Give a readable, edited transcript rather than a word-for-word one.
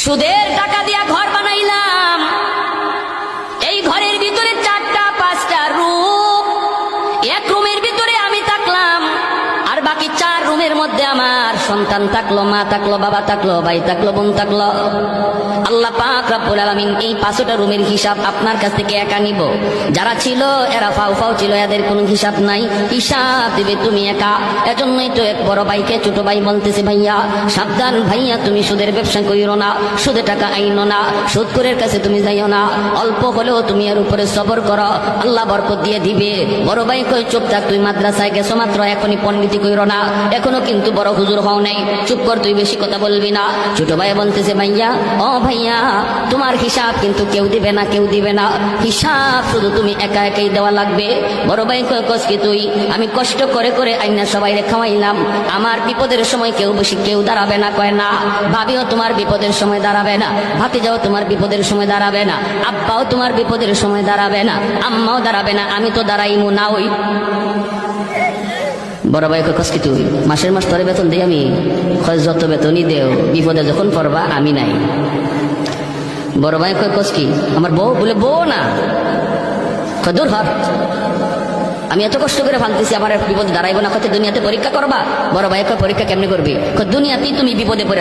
সুদের টাকা দিয়া ঘর বানাইলাম, এই ঘরের ভিতরে 4টা 5টা রুম, এক রুমের ভিতরে আমি থাকলাম, আর বাকি 4 রুমের মধ্যে আমার সন্তান থাকলো, মা থাকলো, বাবা থাকলো, ভাই থাকলো, বোন থাকলো। আল্লাহ পাক রব্বুল আলামিন এই 5টা রুমের হিসাব আপনার কাছ থেকে একা নিব। যারা ছিল এরা ফাও ফাও ছিল, এদের কোনো হিসাব নাই, হিসাব দিবে তুমি একা। এজন্যই তো এক বড় ভাইকে ছোট ভাই বলতেছে, ভাইয়া সাবধান, ভাইয়া তুমি সুদের ব্যবসা কইরো না, সুদে টাকা আইনো না, সুদখোরের কাছে তুমি যাইও না, অল্প হলেও তুমি এর উপরে সবর করো, আল্লাহ বরকত দিয়ে দিবে। বড় ভাই কই চুপ থাক, তুই মাদ্রাসায় গেছো মাত্র, এখনই পণ্ডিতি কইরো না, এখনো কিন্তু বড় হুজুর হও নাই, চুপ কর, তুই বেশি কথা বলবি না। ছোট ভাই বলতেছে, ভাইয়া ও ভাইয়া তোমার হিসাব কিন্তু কেউ দিবে না, কেউ দিবে না, হিসাব শুধু তুমি একা একাই দেওয়া লাগবে। বড় ভাই কয়, কস কি তুই? আমি কষ্ট করে করে আইনা সবাই খাওয়াইলাম, আমার বিপদের সময় কেউ দাঁড়াবে না। কয় না, ভাবিও তোমার বিপদের সময় দাঁড়াবে না, ভাতিজাও তোমার বিপদের সময় দাঁড়াবে না, আব্বাও তোমার বিপদের সময় দাঁড়াবে না, আম্মাও দাঁড়াবে না, আমি তো দাঁড়াইমু না। ওই বড় ভাই কয়, কস কি তুই? মাসের মাস তোরে বেতন দিই আমি। কয় যত বেতনই দেও, বিপদে যখন পড়বা আমি নাই। বড় ভাই কয়, কস কি? আমার বউ? বলে বউ না। কয় দূর হট, আমি এত কষ্ট করে ভাঙতেছি, আমার বিপদে দাঁড়াইবো না। কত দুনিয়াতে পরীক্ষা করবা? বড় ভাই কয়, পরীক্ষা কেমনে করবি? দুনিয়াতেই তুমি বিপদে পড়ে